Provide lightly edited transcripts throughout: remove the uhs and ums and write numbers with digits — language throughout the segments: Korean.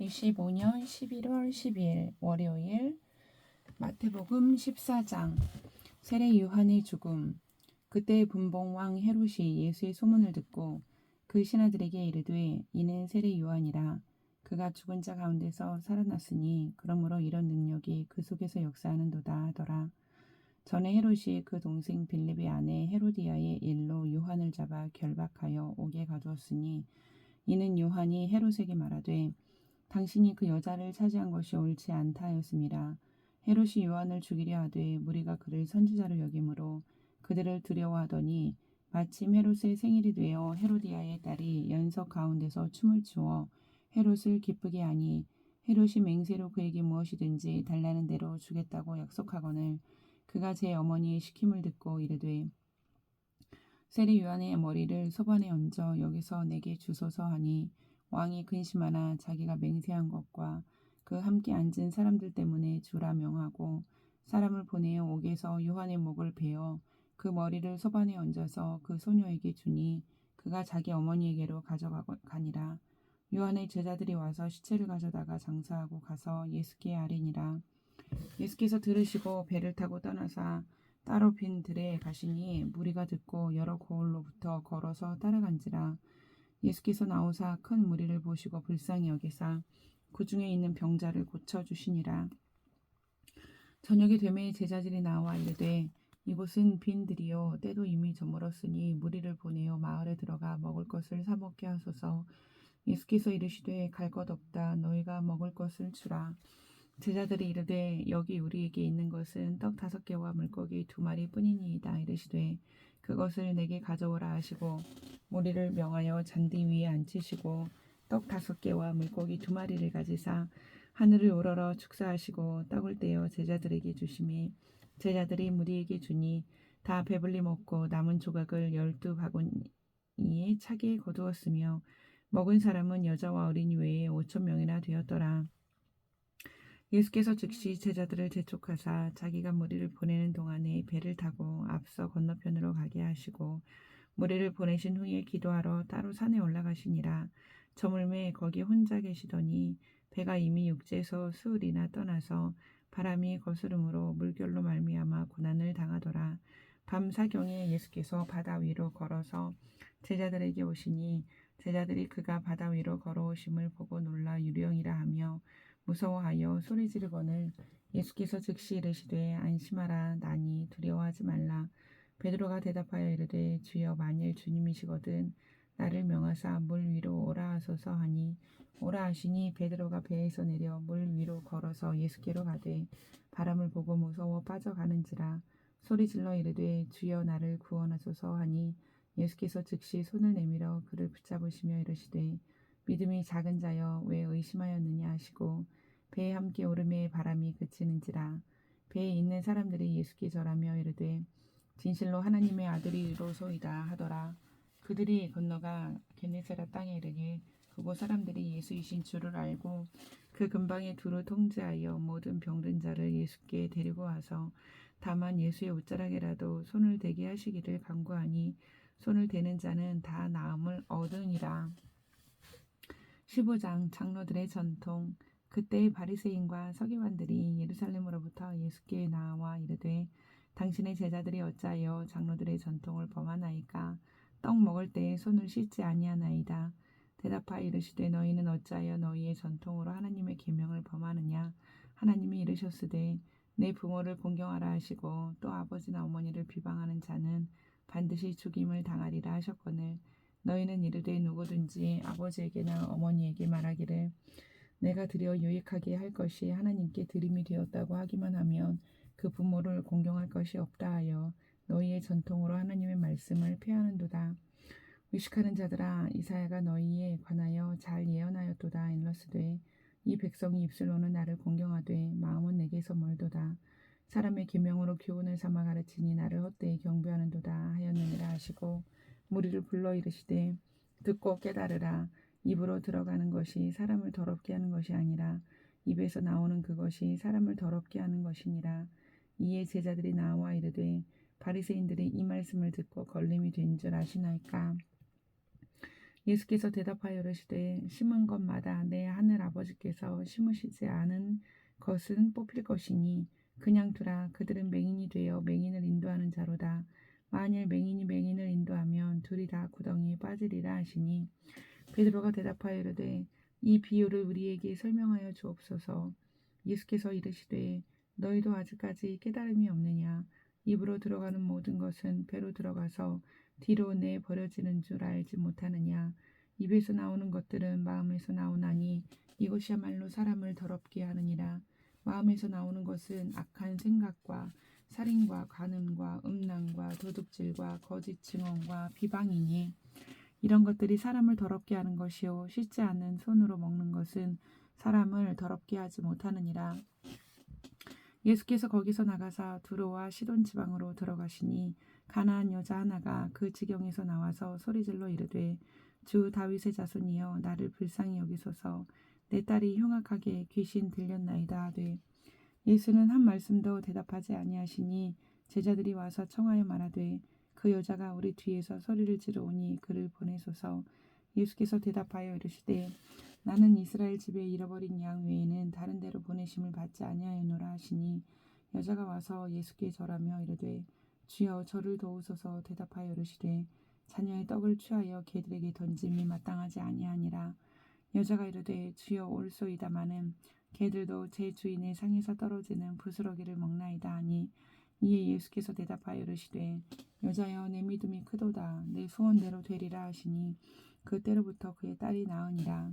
2025년 11월 12일 월요일 마태복음 14장 세례 요한의 죽음. 그때 분봉왕 헤롯이 예수의 소문을 듣고 그 신하들에게 이르되 이는 세례 요한이라. 그가 죽은 자 가운데서 살아났으니 그러므로 이런 능력이 그 속에서 역사하는도다 하더라. 전에 헤롯이 그 동생 빌립의 아내 헤로디아의 일로 요한을 잡아 결박하여 옥에 가두었으니 이는 요한이 헤롯에게 말하되 당신이 그 여자를 차지한 것이 옳지 않다 하였음이라. 헤롯이 요한을 죽이려 하되 무리가 그를 선지자로 여김으로 그들을 두려워하더니 마침 헤롯의 생일이 되어 헤로디아의 딸이 연석 가운데서 춤을 추어 헤롯을 기쁘게 하니 헤롯이 맹세로 그에게 무엇이든지 달라는 대로 주겠다고 약속하거늘 그가 제 어머니의 시킴을 듣고 이르되 세례 요한의 머리를 소반에 얹어 여기서 내게 주소서 하니 왕이 근심하나 자기가 맹세한 것과 그 함께 앉은 사람들 때문에 주라 명하고 사람을 보내어 옥에서 요한의 목을 베어 그 머리를 소반에 얹어서 그 소녀에게 주니 그가 자기 어머니에게로 가져가니라. 요한의 제자들이 와서 시체를 가져다가 장사하고 가서 예수께 아뢰니라. 예수께서 들으시고 배를 타고 떠나사 따로 빈 들에 가시니 무리가 듣고 여러 고을로부터 걸어서 따라간지라. 예수께서 나오사 큰 무리를 보시고 불쌍히 여기사 그 중에 있는 병자를 고쳐주시니라. 저녁이 되매 제자들이 나와 이르되 이곳은 빈 들이요 때도 이미 저물었으니 무리를 보내어 마을에 들어가 먹을 것을 사 먹게 하소서. 예수께서 이르시되 갈 것 없다. 너희가 먹을 것을 주라. 제자들이 이르되 여기 우리에게 있는 것은 떡 5개와 물고기 2마리 뿐이니이다. 이르시되 그것을 내게 가져오라 하시고 무리를 명하여 잔디 위에 앉히시고 떡 5개와 물고기 2마리를 가지사 하늘을 우러러 축사하시고 떡을 떼어 제자들에게 주시매 제자들이 무리에게 주니 다 배불리 먹고 남은 조각을 12바구니에 차게 거두었으며 먹은 사람은 여자와 어린이 외에 5,000명이나 되었더라. 예수께서 즉시 제자들을 재촉하사 자기가 무리를 보내는 동안에 배를 타고 앞서 건너편으로 가게 하시고 무리를 보내신 후에 기도하러 따로 산에 올라가시니라. 저물매 거기 혼자 계시더니 배가 이미 육지에서 수흘이나 떠나서 바람이 거스름으로 물결로 말미암아 고난을 당하더라. 밤 사경에 예수께서 바다 위로 걸어서 제자들에게 오시니 제자들이 그가 바다 위로 걸어오심을 보고 놀라 유령이라 하며 무서워하여 소리 지르거늘 예수께서 즉시 이르시되 안심하라. 나니 두려워하지 말라. 베드로가 대답하여 이르되 주여 만일 주님이시거든 나를 명하사 물 위로 오라 하소서 하니 오라 하시니 베드로가 배에서 내려 물 위로 걸어서 예수께로 가되 바람을 보고 무서워 빠져가는지라. 소리질러 이르되 주여 나를 구원하소서 하니 예수께서 즉시 손을 내밀어 그를 붙잡으시며 이르시되 믿음이 작은 자여 왜 의심하였느냐 하시고 배에 함께 오르매 바람이 그치는지라. 배에 있는 사람들이 예수께 절하며 이르되 진실로 하나님의 아들이로소이다 하더라. 그들이 건너가 게네사렛 땅에 이르니 그곳 사람들이 예수이신 줄을 알고 그 근방에 두루 통제하여 모든 병든 자를 예수께 데리고 와서 다만 예수의 옷자락에라도 손을 대게 하시기를 간구하니 손을 대는 자는 다 나음을 얻으니라. 15장 장로들의 전통. 그때의 바리새인과 서기관들이 예루살렘으로부터 예수께 나와 이르되 당신의 제자들이 어찌하여 장로들의 전통을 범하나이까. 떡 먹을 때에 손을 씻지 아니하나이다. 대답하여 이르시되 너희는 어찌하여 너희의 전통으로 하나님의 계명을 범하느냐. 하나님이 이르셨으되 내 부모를 공경하라 하시고 또 아버지나 어머니를 비방하는 자는 반드시 죽임을 당하리라 하셨거늘 너희는 이르되 누구든지 아버지에게나 어머니에게 말하기를 내가 드려 유익하게 할 것이 하나님께 드림이 되었다고 하기만 하면 그 부모를 공경할 것이 없다 하여 너희의 전통으로 하나님의 말씀을 폐하는도다. 의식하는 자들아 이사야가 너희에 관하여 잘 예언하였도다. 일러스되 이 백성이 입술로는 나를 공경하되 마음은 내게서 멀도다. 사람의 계명으로 교훈을 삼아 가르치니 나를 헛되이 경배하는도다 하였느니라 하시고 무리를 불러 이르시되 듣고 깨달으라. 입으로 들어가는 것이 사람을 더럽게 하는 것이 아니라 입에서 나오는 그것이 사람을 더럽게 하는 것이니라. 이에 제자들이 나와 이르되 바리새인들이 이 말씀을 듣고 걸림이 된 줄 아시나이까. 예수께서 대답하여 이르시되 심은 것마다 내 하늘 아버지 아버지께서 심으시지 않은 것은 뽑힐 것이니 그냥 두라. 그들은 맹인이 되어 맹인을 인도하는 자로다. 만일 맹인이 맹인을 인도하면 둘이 다 구덩이에 빠지리라 하시니 베드로가 대답하여 이르되 이 비유를 우리에게 설명하여 주옵소서. 예수께서 이르시되 너희도 아직까지 깨달음이 없느냐. 입으로 들어가는 모든 것은 배로 들어가서 뒤로 내 버려지는 줄 알지 못하느냐. 입에서 나오는 것들은 마음에서 나오나니 이것이야말로 사람을 더럽게 하느니라. 마음에서 나오는 것은 악한 생각과 살인과 간음과 음란과 도둑질과 거짓 증언과 비방이니 이런 것들이 사람을 더럽게 하는 것이요 씻지 않는 손으로 먹는 것은 사람을 더럽게 하지 못하느니라. 예수께서 거기서 나가사 두로와 시돈 지방으로 들어가시니 가나안 여자 하나가 그 지경에서 나와서 소리질러 이르되 주 다윗의 자손이여 나를 불쌍히 여기소서. 내 딸이 흉악하게 귀신 들렸나이다 하되 예수는 한 말씀도 대답하지 아니하시니 제자들이 와서 청하여 말하되 그 여자가 우리 뒤에서 소리를 지르오니 그를 보내소서. 예수께서 대답하여 이르시되 나는 이스라엘 집에 잃어버린 양 외에는 다른 데로 보내심을 받지 아니하였노라 하시니 여자가 와서 예수께 절하며 이르되 주여 저를 도우소서. 대답하여 이르시되 자녀의 떡을 취하여 개들에게 던짐이 마땅하지 아니하니라. 여자가 이르되 주여 옳소이다마는 개들도 제 주인의 상에서 떨어지는 부스러기를 먹나이다 하니 이에 예수께서 대답하여 이르시되 여자여 내 믿음이 크도다. 내 소원대로 되리라 하시니 그때로부터 그의 딸이 나으니라.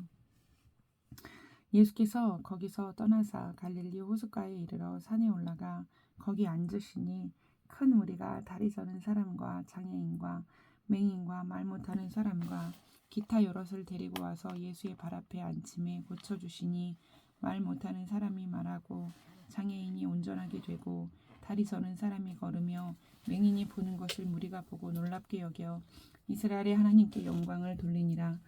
예수께서 거기서 떠나사 갈릴리 호숫가에 이르러 산에 올라가 거기 앉으시니 큰 무리가 다리 저는 사람과 장애인과 맹인과 말 못하는 사람과 기타 여럿을 데리고 와서 예수의 발 앞에 앉힘에 고쳐주시니 말 못하는 사람이 말하고 장애인이 온전하게 되고 다리 저는 사람이 걸으며 맹인이 보는 것을 무리가 보고 놀랍게 여겨 이스라엘의 하나님께 영광을 돌리니라.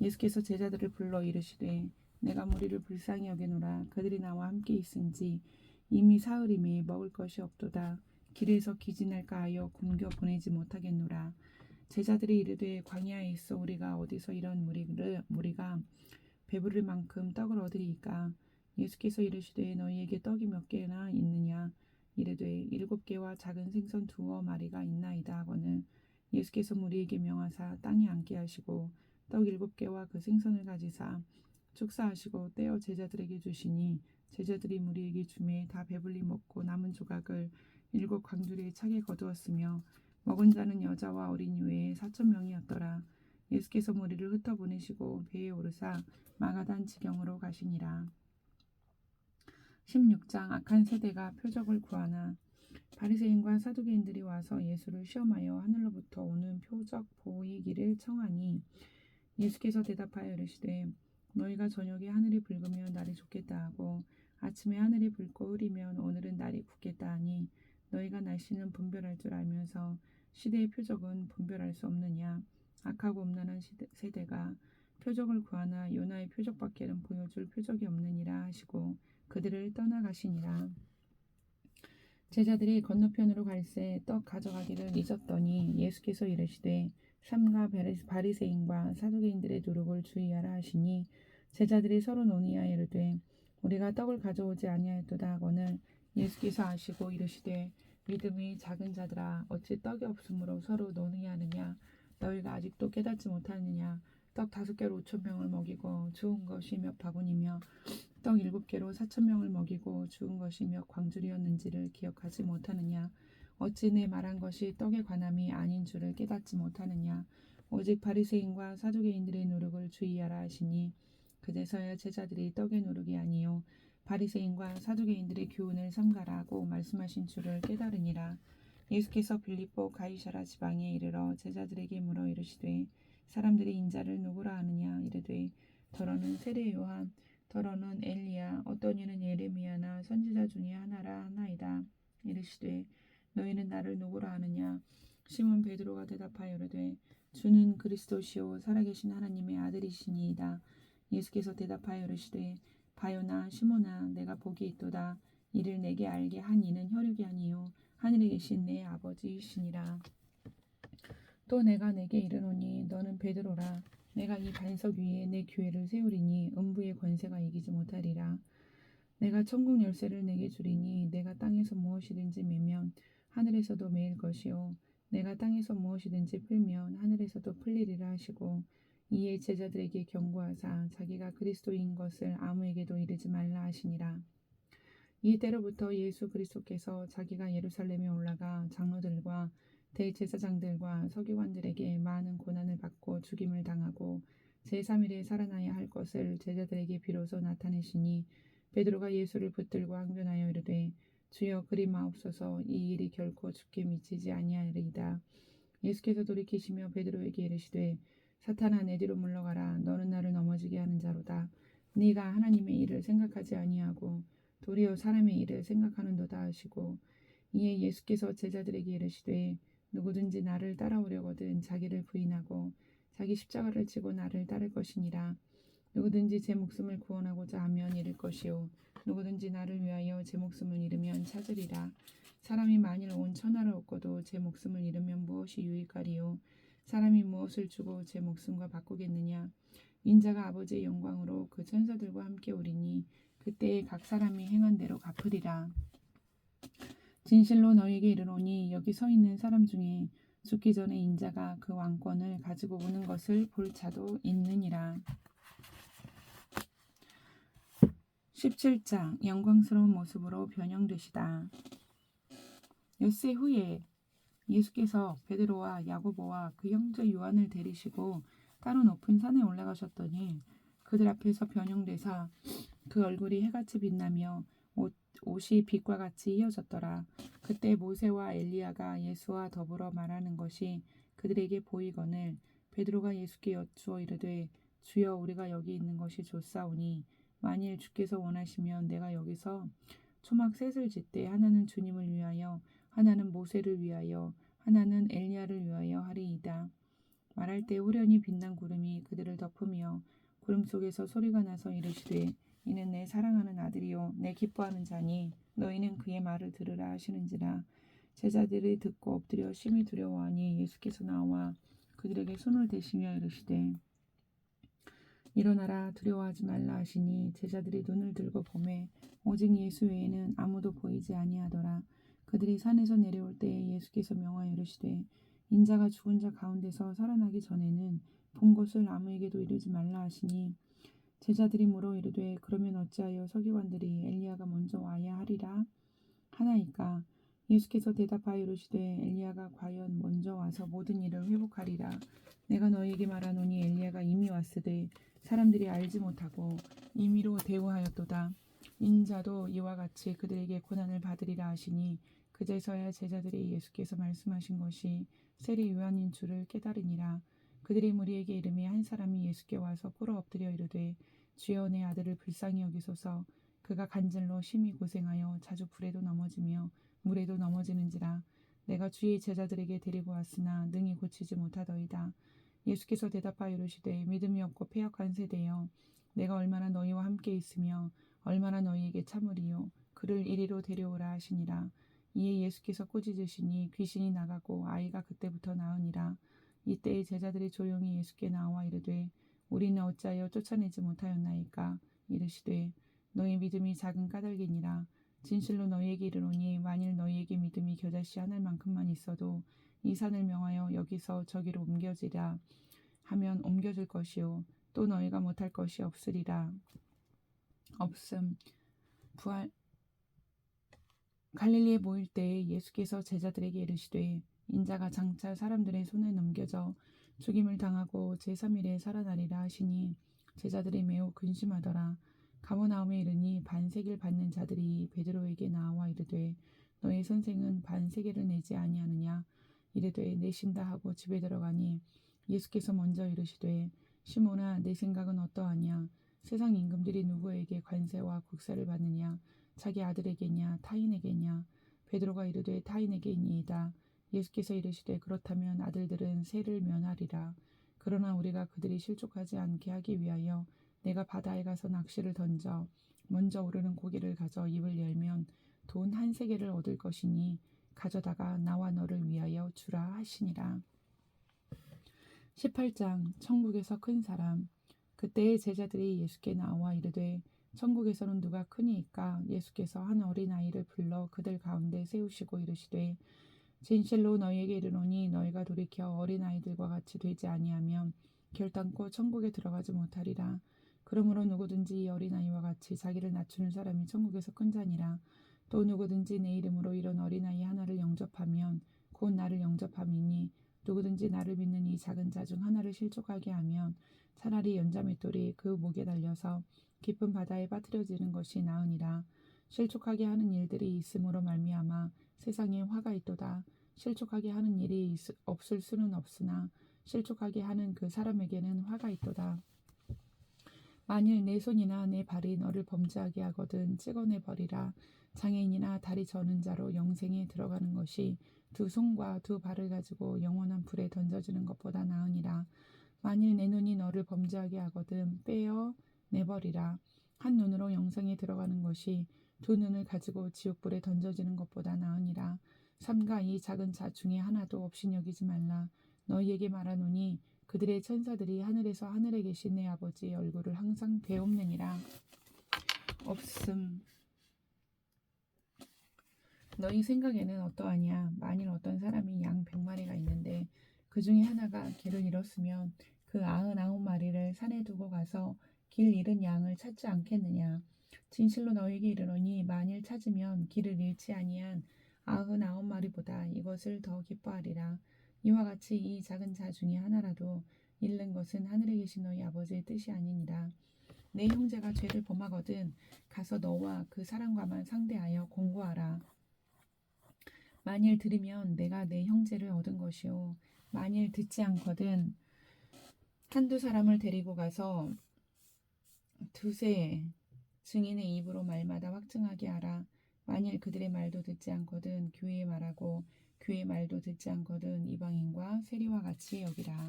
예수께서 제자들을 불러 이르시되 내가 무리를 불쌍히 여기노라. 그들이 나와 함께 있은지 이미 사흘임에 먹을 것이 없도다. 길에서 기진할까 하여 굶겨 보내지 못하겠노라. 제자들이 이르되 광야에 있어 우리가 어디서 이런 무리가 배부를 만큼 떡을 얻으리이까. 예수께서 이르시되 너희에게 떡이 몇 개나 있느냐. 이르되 7개와 작은 생선 2마리가 있나이다 하거늘 예수께서 무리에게 명하사 땅에 앉게 하시고 떡 7개와 그 생선을 가지사 축사하시고 떼어 제자들에게 주시니 제자들이 무리에게 주매 다 배불리 먹고 남은 조각을 7광주리에 차게 거두었으며 먹은 자는 여자와 어린이 외에 4,000명이었더라. 예수께서 무리를 흩어보내시고 배에 오르사 마가단 지경으로 가시니라. 16장 악한 세대가 표적을 구하나. 바리새인과 사두개인들이 와서 예수를 시험하여 하늘로부터 오는 표적 보이기를 청하니 예수께서 대답하여 이르시되 너희가 저녁에 하늘이 붉으면 날이 좋겠다 하고 아침에 하늘이 붉고 흐리면 오늘은 날이 굳겠다 하니 너희가 날씨는 분별할 줄 알면서 시대의 표적은 분별할 수 없느냐. 악하고 음란한 세대가 표적을 구하나 요나의 표적밖에는 보여줄 표적이 없느니라 하시고 그들을 떠나가시니라. 제자들이 건너편으로 갈새 떡 가져가기를 잊었더니 예수께서 이르시되 삼가 바리새인과 사두개인들의 누룩을 주의하라 하시니 제자들이 서로 논의하여 이르되 우리가 떡을 가져오지 아니하였도다 하거늘 예수께서 아시고 이르시되 믿음이 작은 자들아 어찌 떡이 없으므로 서로 논의하느냐. 너희가 아직도 깨닫지 못하느냐. 떡 5개로 5,000명을 먹이고 주운 것이 몇 바구니며 떡 7개로 4,000명을 먹이고 주운 것이 몇 광주리였는지를 기억하지 못하느냐. 어찌 내 말한 것이 떡에 관함이 아닌 줄을 깨닫지 못하느냐. 오직 바리새인과 사두개인들의 노력을 주의하라 하시니 그제서야 제자들이 떡의 노력이 아니요 바리새인과 사두개인들의 교훈을 삼가라고 말씀하신 줄을 깨달으니라. 예수께서 빌립보 가이사라 지방에 이르러 제자들에게 물어 이르시되 사람들이 인자를 누구라 하느냐. 이르되 더러는 세례 요한 더러는 엘리야 어떤 이는 예레미야나 선지자 중에 하나라 하나이다. 이르시되 너희는 나를 누구라 하느냐. 시몬 베드로가 대답하여 이르되 주는 그리스도시요 살아계신 하나님의 아들이시니이다. 예수께서 대답하여 이르시되 바요나 시몬아 내가 복이 있도다. 이를 내게 알게 한 이는 혈육이 아니요 하늘에 계신 내 아버지이시니라. 또 내가 내게 이르노니 너는 베드로라. 내가 이 반석 위에 내 교회를 세우리니 음부의 권세가 이기지 못하리라. 내가 천국 열쇠를 내게 주리니 내가 땅에서 무엇이든지 매면 하늘에서도 매일 것이요 내가 땅에서 무엇이든지 풀면 하늘에서도 풀리리라 하시고 이에 제자들에게 경고하사 자기가 그리스도인 것을 아무에게도 이르지 말라 하시니라. 이때로부터 예수 그리스도께서 자기가 예루살렘에 올라가 장로들과 대제사장들과 서기관들에게 많은 고난을 받고 죽임을 당하고 제3일에 살아나야 할 것을 제자들에게 비로소 나타내시니 베드로가 예수를 붙들고 항변하여 이르되 주여 그리 마옵소서 이 일이 결코 죽게 미치지 아니하리이다. 예수께서 돌이키시며 베드로에게 이르시되 사탄아 내 뒤로 물러가라. 너는 나를 넘어지게 하는 자로다. 네가 하나님의 일을 생각하지 아니하고 도리어 사람의 일을 생각하는도다 하시고 이에 예수께서 제자들에게 이르시되 누구든지 나를 따라오려거든 자기를 부인하고 자기 십자가를 지고 나를 따를 것이니라. 누구든지 제 목숨을 구원하고자 하면 잃을 것이요 누구든지 나를 위하여 제 목숨을 잃으면 찾으리라. 사람이 만일 온 천하를 얻고도 제 목숨을 잃으면 무엇이 유익하리요. 사람이 무엇을 주고 제 목숨과 바꾸겠느냐. 인자가 아버지의 영광으로 그 천사들과 함께 오리니 그때에 각 사람이 행한 대로 갚으리라. 진실로 너희에게 이르노니 여기 서 있는 사람 중에 죽기 전에 인자가 그 왕권을 가지고 오는 것을 볼 자도 있느니라. 17장 영광스러운 모습으로 변형되시다. 엿새 후에 예수께서 베드로와 야고보와 그 형제 요한을 데리시고 따로 높은 산에 올라가셨더니 그들 앞에서 변형되사 그 얼굴이 해같이 빛나며 옷이 빛과 같이 휘어졌더라. 그때 모세와 엘리야가 예수와 더불어 말하는 것이 그들에게 보이거늘 베드로가 예수께 여쭈어 이르되 주여 우리가 여기 있는 것이 좋사오니 만일 주께서 원하시면 내가 여기서 초막 셋을 짓되 하나는 주님을 위하여 하나는 모세를 위하여 하나는 엘리야를 위하여 하리이다. 말할 때 후련히 빛난 구름이 그들을 덮으며 구름 속에서 소리가 나서 이르시되 이는 내 사랑하는 아들이요 내 기뻐하는 자니 너희는 그의 말을 들으라 하시는지라. 제자들이 듣고 엎드려 심히 두려워하니 예수께서 나와 그들에게 손을 대시며 이르시되 일어나라 두려워하지 말라 하시니 제자들이 눈을 들고 보매 오직 예수 외에는 아무도 보이지 아니하더라. 그들이 산에서 내려올 때에 예수께서 명하여 이르시되 인자가 죽은 자 가운데서 살아나기 전에는 본 것을 아무에게도 이르지 말라 하시니 제자들이 물어 이르되 그러면 어찌하여 서기관들이 엘리야가 먼저 와야 하리라 하나이까. 예수께서 대답하여 이르시되 엘리야가 과연 먼저 와서 모든 일을 회복하리라. 내가 너희에게 말하노니 엘리야가 이미 왔으되 사람들이 알지 못하고 임의로 대우하였도다. 인자도 이와 같이 그들에게 고난을 받으리라 하시니 그제서야 제자들이 예수께서 말씀하신 것이 세례 요한인 줄을 깨달으니라. 그들이 무리에게 이르매 한 사람이 예수께 와서 꿇어 엎드려 이르되 주여 내 아들을 불쌍히 여기소서. 그가 간질로 심히 고생하여 자주 불에도 넘어지며 물에도 넘어지는지라. 내가 주의 제자들에게 데리고 왔으나 능히 고치지 못하더이다. 예수께서 대답하여 이르시되 믿음이 없고 패역한 세대여 내가 얼마나 너희와 함께 있으며 얼마나 너희에게 참으리요. 그를 이리로 데려오라 하시니라. 이에 예수께서 꾸짖으시니 귀신이 나가고 아이가 그때부터 나으니라. 이때에 제자들이 조용히 예수께 나와 이르되 우리는 어찌하여 쫓아내지 못하였나이까. 이르시되 너희 믿음이 작은 까닭이니라. 진실로 너희에게 이르노니 만일 너희에게 믿음이 겨자씨 하늘만큼만 있어도 이 산을 명하여 여기서 저기로 옮겨지라 하면 옮겨질 것이요 또 너희가 못할 것이 없으리라. 없음. 부활. 갈릴리에 모일 때에 예수께서 제자들에게 이르시되 인자가 장차 사람들의 손에 넘겨져 죽임을 당하고 제3일에 살아나리라 하시니 제자들이 매우 근심하더라. 가버나움에 이르니 반세기를 받는 자들이 베드로에게 나와 이르되 너희 선생은 반세기를 내지 아니하느냐. 이르되 내신다 하고 집에 들어가니 예수께서 먼저 이르시되 시몬아 내 생각은 어떠하냐. 세상 임금들이 누구에게 관세와 국세를 받느냐. 자기 아들에게냐 타인에게냐. 베드로가 이르되 타인에게니이다. 예수께서 이르시되 그렇다면 아들들은 세를 면하리라. 그러나 우리가 그들이 실족하지 않게 하기 위하여 내가 바다에 가서 낚시를 던져 먼저 오르는 고기를 가져 입을 열면 돈 한 세겔을 얻을 것이니 가져다가 나와 너를 위하여 주라 하시니라. 18장 천국에서 큰 사람. 그때의 제자들이 예수께 나와 이르되 천국에서는 누가 크니이까? 예수께서 한 어린아이를 불러 그들 가운데 세우시고 이르시되 진실로 너희에게 이르노니 너희가 돌이켜 어린아이들과 같이 되지 아니하면 결단코 천국에 들어가지 못하리라. 그러므로 누구든지 이 어린아이와 같이 자기를 낮추는 사람이 천국에서 큰 자니라. 또 누구든지 내 이름으로 이런 어린아이 하나를 영접하면 곧 나를 영접함이니 누구든지 나를 믿는 이 작은 자 중 하나를 실족하게 하면 차라리 연자맷돌이 그 목에 달려서 깊은 바다에 빠뜨려지는 것이 나으니라. 실족하게 하는 일들이 있음으로 말미암아 세상에 화가 있도다. 실족하게 하는 일이 없을 수는 없으나 실족하게 하는 그 사람에게는 화가 있도다. 만일 내 손이나 내 발이 너를 범죄하게 하거든 찍어내 버리라. 장애인이나 다리 저는 자로 영생에 들어가는 것이 두 손과 두 발을 가지고 영원한 불에 던져지는 것보다 나으니라. 만일 내 눈이 너를 범죄하게 하거든 빼어 내버리라. 한 눈으로 영생에 들어가는 것이 두 눈을 가지고 지옥불에 던져지는 것보다 나으니라. 삼가 이 작은 자 중에 하나도 없이 여기지 말라. 너희에게 말하노니 그들의 천사들이 하늘에서 하늘에 계신 내 아버지의 얼굴을 항상 배옵느니라. 없음. 너희 생각에는 어떠하냐? 만일 어떤 사람이 양 100마리가 있는데 그 중에 하나가 길을 잃었으면 그 99마리를 산에 두고 가서 길 잃은 양을 찾지 않겠느냐? 진실로 너희에게 이르노니 만일 찾으면 길을 잃지 아니한 99마리보다 이것을 더 기뻐하리라. 이와 같이 이 작은 자 중에 하나라도 잃는 것은 하늘에 계신 너희 아버지의 뜻이 아니니라. 내 형제가 죄를 범하거든 가서 너와 그 사람과만 상대하여 공고하라. 만일 들으면 내가 내 형제를 얻은 것이요 만일 듣지 않거든 한두 사람을 데리고 가서 두세 증인의 입으로 말마다 확증하게 하라. 만일 그들의 말도 듣지 않거든 교회의 말하고 교회의 말도 듣지 않거든 이방인과 세리와 같이 여기라.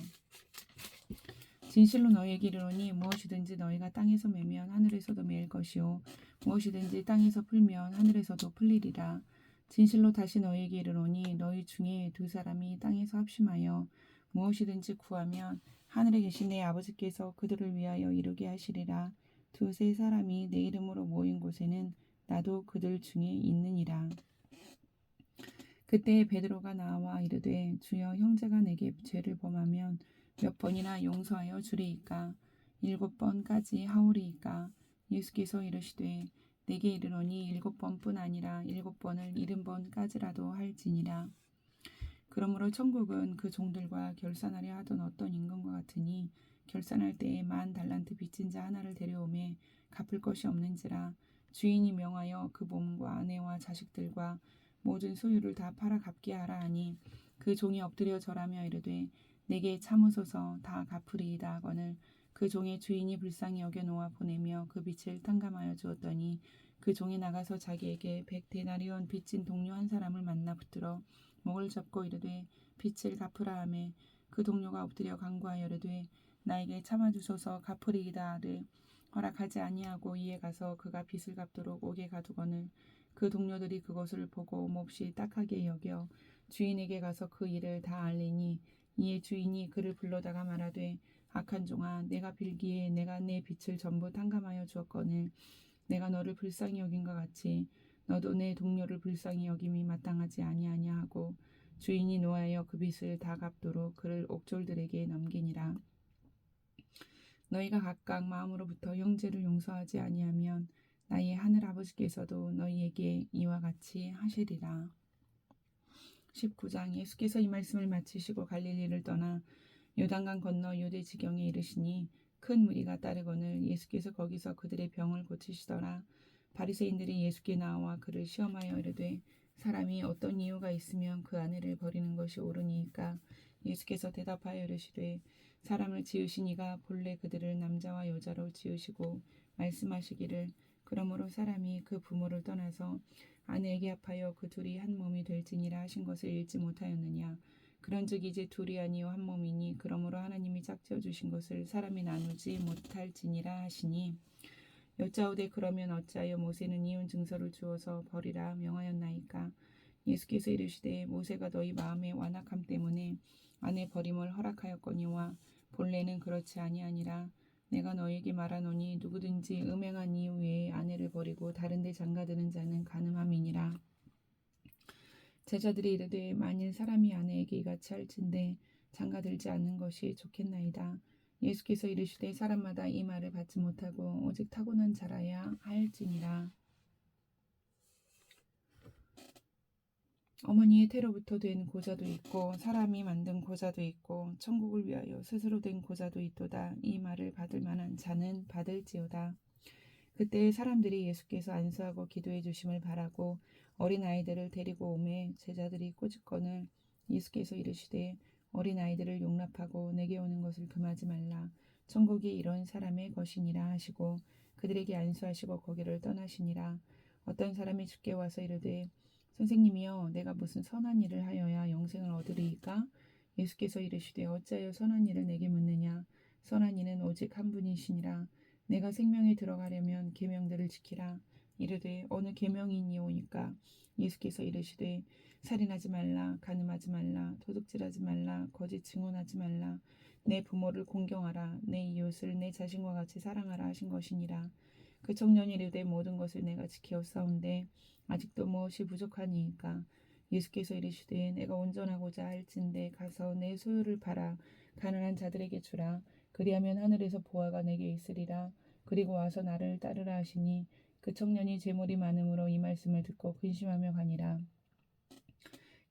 진실로 너희에게 이르노니 무엇이든지 너희가 땅에서 매면 하늘에서도 매일 것이요 무엇이든지 땅에서 풀면 하늘에서도 풀리리라. 진실로 다시 너희에게 이르노니 너희 중에 두 사람이 땅에서 합심하여 무엇이든지 구하면 하늘에 계신 내 아버지께서 그들을 위하여 이루게 하시리라. 두세 사람이 내 이름으로 모인 곳에는 나도 그들 중에 있느니라. 그때 베드로가 나와 이르되 주여 형제가 내게 죄를 범하면 몇 번이나 용서하여 주리이까? 7번까지 하오리이까? 예수께서 이르시되 내게 이르노니 7번뿐 아니라 7번을 70번까지라도 할지니라. 그러므로 천국은 그 종들과 결산하려 하던 어떤 임금과 같으니 결산할 때에 10,000달란트 빚진 자 하나를 데려오매 갚을 것이 없는지라. 주인이 명하여 그 몸과 아내와 자식들과 모든 소유를 다 팔아 갚게 하라 하니 그 종이 엎드려 절하며 이르되 내게 참으소서 다 갚으리이다 하거늘 그 종의 주인이 불쌍히 여겨 놓아 보내며 그 빚을 탕감하여 주었더니 그 종이 나가서 자기에게 100데나리온 빚진 동료 한 사람을 만나 붙들어 목을 잡고 이르되 빚을 갚으라 하매 그 동료가 엎드려 간구하여 이르되 나에게 참아주소서 갚으리이다를 허락하지 아니하고 이에 가서 그가 빚을 갚도록 옥에 가두거늘 그 동료들이 그것을 보고 몹시 딱하게 여겨 주인에게 가서 그 일을 다 알리니 이에 주인이 그를 불러다가 말하되 악한 종아 내가 빌기에 내가 내 빚을 전부 탕감하여 주었거늘 내가 너를 불쌍히 여긴 것 같이 너도 내 동료를 불쌍히 여김이 마땅하지 아니하냐 하고 주인이 노하여 그 빚을 다 갚도록 그를 옥졸들에게 넘기니라. 너희가 각각 마음으로부터 형제를 용서하지 아니하면 나의 하늘 아버지께서도 너희에게 이와 같이 하시리라. 19장 예수께서 이 말씀을 마치시고 갈릴리를 떠나 요단강 건너 요대 지경에 이르시니 큰 무리가 따르거늘 예수께서 거기서 그들의 병을 고치시더라. 바리새인들이 예수께 나와 그를 시험하여 이르되 사람이 어떤 이유가 있으면 그 아내를 버리는 것이 옳으니까? 예수께서 대답하여 이르시되 사람을 지으신 이가 본래 그들을 남자와 여자로 지으시고 말씀하시기를 그러므로 사람이 그 부모를 떠나서 아내에게 합하여 그 둘이 한 몸이 될지니라 하신 것을 읽지 못하였느냐? 그런즉 이제 둘이 아니요 한 몸이니 그러므로 하나님이 짝지어 주신 것을 사람이 나누지 못할지니라 하시니 여짜오되 그러면 어찌하여 모세는 이혼 증서를 주어서 버리라 명하였나이까? 예수께서 이르시되 모세가 너희 마음의 완악함 때문에 아내 버림을 허락하였거니와 본래는 그렇지 아니하니라. 내가 너에게 말하노니 누구든지 음행한 이유 외에 아내를 버리고 다른 데 장가드는 자는 간음함이니라. 제자들이 이르되 만일 사람이 아내에게 이같이 할진대 장가들지 않는 것이 좋겠나이다. 예수께서 이르시되 사람마다 이 말을 받지 못하고 오직 타고난 자라야 할지니라. 어머니의 태로부터 된 고자도 있고 사람이 만든 고자도 있고 천국을 위하여 스스로 된 고자도 있도다. 이 말을 받을 만한 자는 받을지어다. 그때 사람들이 예수께서 안수하고 기도해 주심을 바라고 어린아이들을 데리고 오매 제자들이 꼬집거늘 예수께서 이르시되 어린아이들을 용납하고 내게 오는 것을 금하지 말라. 천국이 이런 사람의 것이니라 하시고 그들에게 안수하시고 거기를 떠나시니라. 어떤 사람이 주께 와서 이르되 선생님이여 내가 무슨 선한 일을 하여야 영생을 얻으리이까? 예수께서 이르시되 어찌하여 선한 일을 내게 묻느냐? 선한 이는 오직 한 분이시니라. 내가 생명에 들어가려면 계명들을 지키라. 이르되 어느 계명이니오니까? 예수께서 이르시되 살인하지 말라, 간음하지 말라, 도둑질하지 말라, 거짓 증언하지 말라, 내 부모를 공경하라, 내 이웃을 내 자신과 같이 사랑하라 하신 것이니라. 그 청년이 이르되 모든 것을 내가 지키었사온데 아직도 무엇이 부족하니이까? 예수께서 이르시되 내가 온전하고자 할진대 가서 내 소유를 팔아 가난한 자들에게 주라. 그리하면 하늘에서 보화가 내게 있으리라. 그리고 와서 나를 따르라 하시니 그 청년이 재물이 많음으로 이 말씀을 듣고 근심하며 가니라.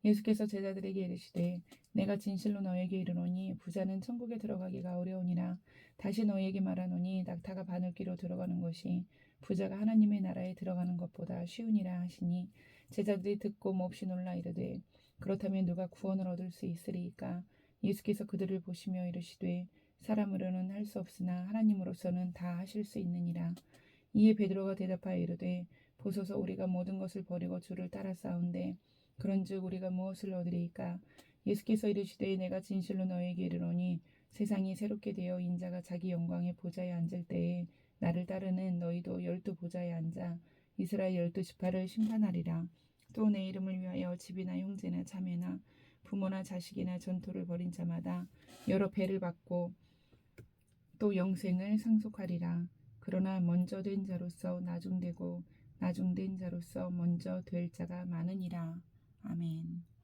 예수께서 제자들에게 이르시되 내가 진실로 너에게 이르노니 부자는 천국에 들어가기가 어려우니라. 다시 너에게 말하노니 낙타가 바늘귀로 들어가는 것이 부자가 하나님의 나라에 들어가는 것보다 쉬우니라 하시니 제자들이 듣고 몹시 놀라 이르되 그렇다면 누가 구원을 얻을 수 있으리이까? 예수께서 그들을 보시며 이르시되 사람으로는 할 수 없으나 하나님으로서는 다 하실 수 있느니라. 이에 베드로가 대답하여 이르되 보소서 우리가 모든 것을 버리고 주를 따라 싸운데 그런즉 우리가 무엇을 얻으리이까? 예수께서 이르시되 내가 진실로 너에게 이르노니 세상이 새롭게 되어 인자가 자기 영광의 보좌에 앉을 때에 나를 따르는 너희도 12 보좌에 앉아 이스라엘 12지파를 심판하리라. 또 내 이름을 위하여 집이나 형제나 자매나 부모나 자식이나 전토를 벌인 자마다 여러 배를 받고 또 영생을 상속하리라. 그러나 먼저 된 자로서 나중되고 나중된 자로서 먼저 될 자가 많으니라. 아멘.